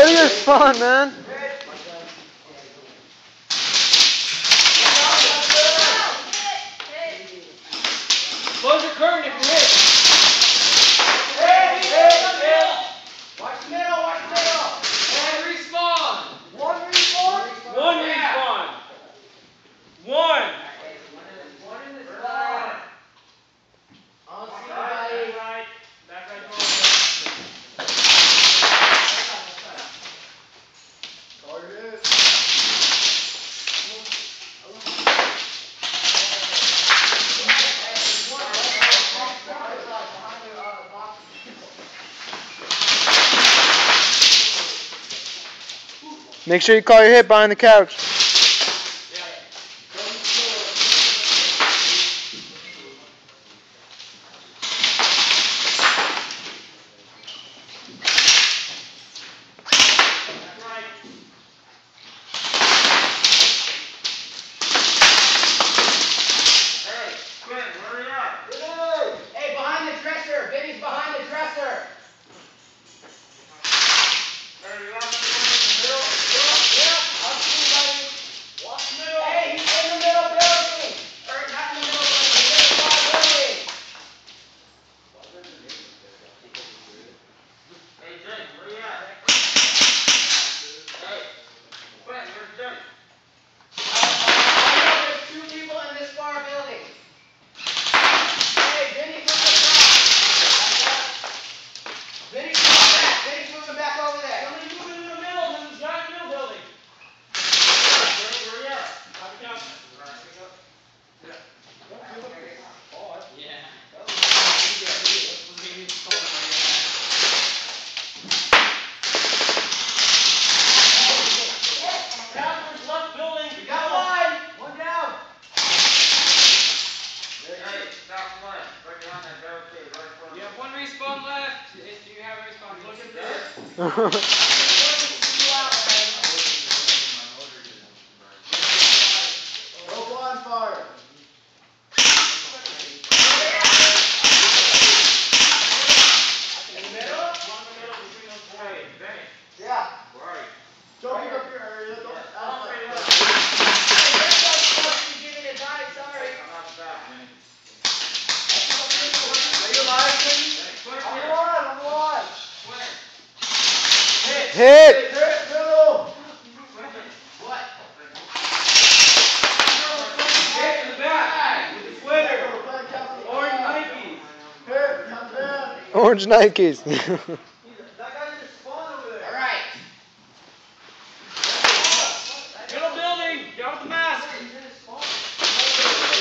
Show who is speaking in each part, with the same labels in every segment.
Speaker 1: Failure's fun, man.
Speaker 2: Close the curtain if you hit.
Speaker 3: Watch the middle, watch the middle.
Speaker 2: And respawn.
Speaker 3: One respawn?
Speaker 2: One respawn. One.
Speaker 3: One in the spot. I'll see you,
Speaker 2: Right. That's right.
Speaker 1: Make sure you call your hit behind the couch.
Speaker 3: Hey, behind the dresser. Vinny's behind the dresser. Hey, he's in the middle building. Or not in the middle building. He's in the far building.
Speaker 2: Hey, Jake, where you at? Hey, Brent, where's Jake?
Speaker 3: I know there's two people in this far building. Hey, Vinny, from the front. Vinny's moving back. Vinny's moving back over there.
Speaker 2: Somebody moving in the middle, in the giant middle building. Where you at? Have a count. Yeah. Bathroom's left building.
Speaker 3: We got one. One down.
Speaker 2: Hey, stop the line. Right behind that barricade, right in front of you. You have one respawn left. Do you have a respawn? Look at this.
Speaker 3: Go bonfire. In the middle?
Speaker 2: Hey, Benny.
Speaker 3: Yeah.
Speaker 2: Where are you?
Speaker 3: Don't pick up your area. Don't. Giving advice. Sorry.
Speaker 2: I'm not back, Benny.
Speaker 3: Are you alive, Vinny? I'm alive.
Speaker 1: Hit.
Speaker 3: Hit, middle. What?
Speaker 2: Hit in the back with the sweater. Orange Nikes.
Speaker 3: Hit, come down.
Speaker 1: Orange Nikes.
Speaker 3: That guy just spawned over there. All right.
Speaker 2: Middle building. Get out the mask.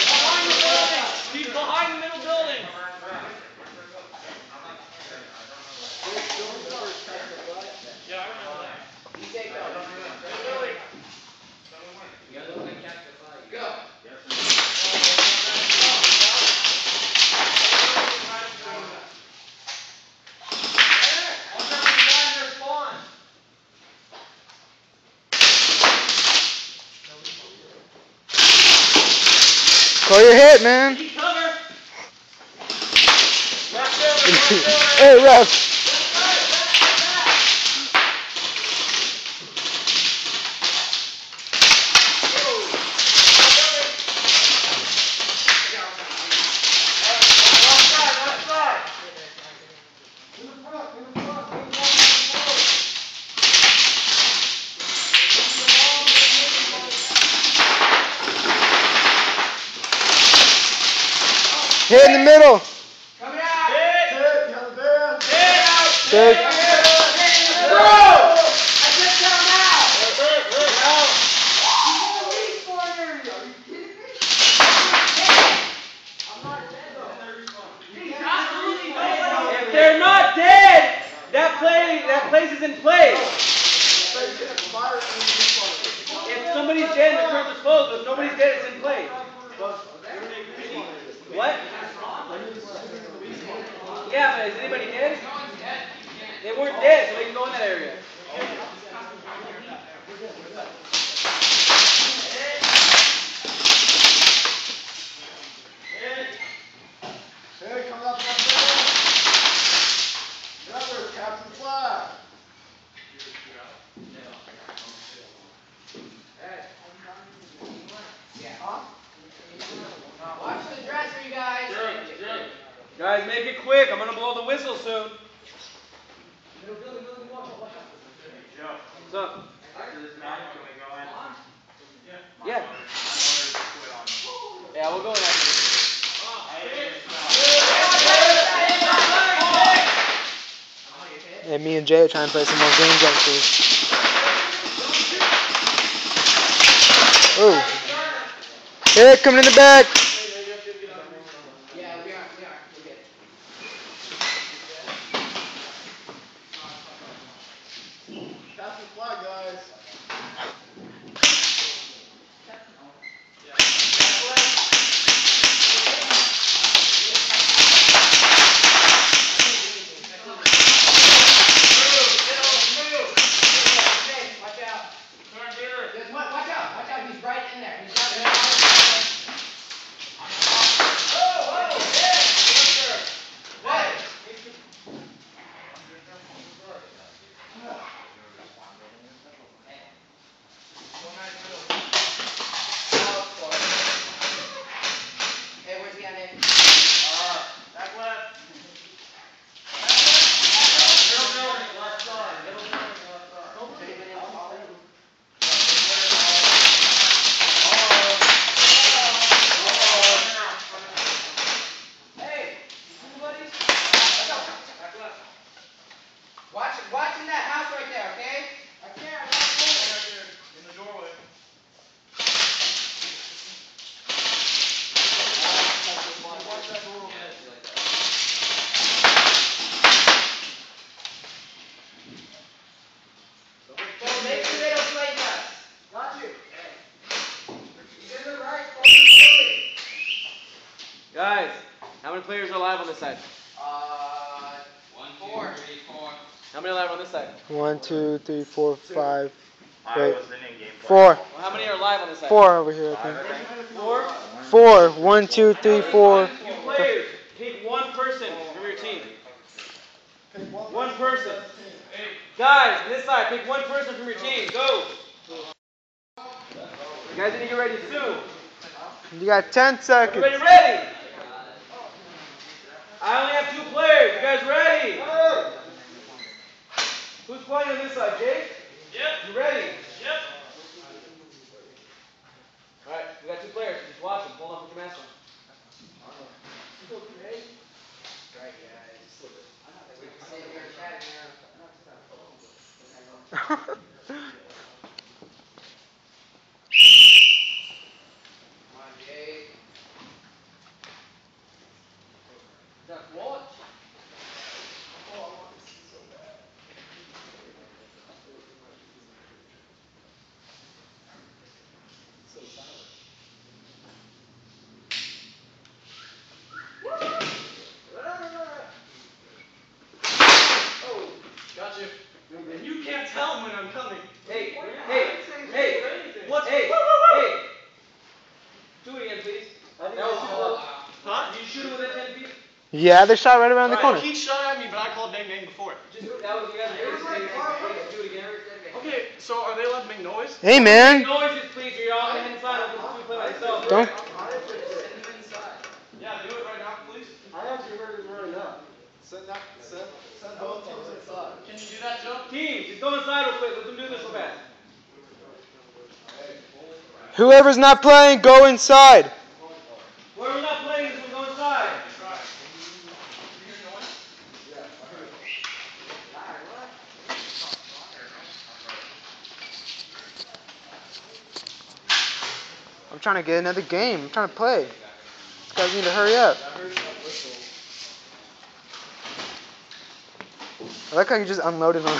Speaker 2: Behind the building. He's behind the middle building. Yeah, I remember that.
Speaker 3: You take that. Go.
Speaker 1: Call your hit, man.
Speaker 2: Keep cover. Left building.
Speaker 1: Hey, ref. Hit in the middle.
Speaker 3: Coming out.
Speaker 2: Hit.
Speaker 1: Third.
Speaker 3: I just got him out. Respawn area. Are you kidding me? I'm not dead though. He's absolutely dead.
Speaker 2: If they're not dead, that place is in place. If somebody's dead, the curtain's closed. But if nobody's dead, it's in place. What? Yeah, but is anybody dead? They weren't dead, so they can go in that area.
Speaker 3: Hey, come up that middle. Another Captain Flag.
Speaker 2: Guys, make it quick. I'm gonna blow the whistle soon. What's up?
Speaker 4: After this match, can we go in?
Speaker 2: Yeah. Yeah, we'll go in after this.
Speaker 1: Yeah, me and Jay are trying to play some more games after this. Oh. Hey, coming in the back.
Speaker 3: Yeah, we are. We're good. Pass the flag, guys. Watch out, he's right in there. He's not in there. Hey, where's he at, Nick?
Speaker 4: Back left.
Speaker 3: Watch in that house right there, okay? I can't.
Speaker 4: In the doorway.
Speaker 3: So make sure they don't play us. Got you. He's in the right.
Speaker 2: Guys, how many players are alive on this side?
Speaker 3: 4.
Speaker 2: How many alive on this side?
Speaker 1: 1, 2, 3, 4, 5.
Speaker 4: I
Speaker 1: Wait.
Speaker 4: wasn't in game play.
Speaker 1: 4.
Speaker 2: Well, how many are alive on this side?
Speaker 1: 4 over here, I think.
Speaker 2: 4?
Speaker 1: 4. 1, 2, 3, 4.
Speaker 2: You players, pick one person from your team. One person. Guys, on this side, pick one person from your team. Go. You guys need to get ready soon.
Speaker 1: You got 10 seconds.
Speaker 2: Everybody ready? I only have 2 players. You guys ready? Who's playing on this side, Jake?
Speaker 4: Yep.
Speaker 2: You ready?
Speaker 4: Yep.
Speaker 2: Alright, we got 2 players. Just watch them. Hold on, put your mask on.
Speaker 3: Right, guys. Sit here chatting here. Come on, Jake. Just watch. Oh, I want to see so bad. So silent. Oh, got you. And you can't tell when I'm coming.
Speaker 2: Hey.
Speaker 3: What?
Speaker 2: Hey. Do it again, please. That was too close.
Speaker 3: Huh?
Speaker 2: Did you shoot it within 10 feet?
Speaker 1: Yeah, they shot right around the corner.
Speaker 3: He shot at me, but I called bang bang before.
Speaker 2: Just that was you guys. Do it again.
Speaker 3: Okay, so are they allowed to make noise?
Speaker 1: Hey, man.
Speaker 2: Noises, please. You're all inside. I'm going to play myself.
Speaker 1: Don't.
Speaker 3: Yeah, do it right now, please. I actually heard it right now. Send both teams inside. Can you do that, Joe?
Speaker 2: Teams, just go inside real quick. Let them do this real fast.
Speaker 1: Whoever's not playing, go inside.
Speaker 2: Whoever's not playing this will go inside.
Speaker 1: I'm trying to get another game. I'm trying to play. These guys need to hurry up. I like how you just unloaded on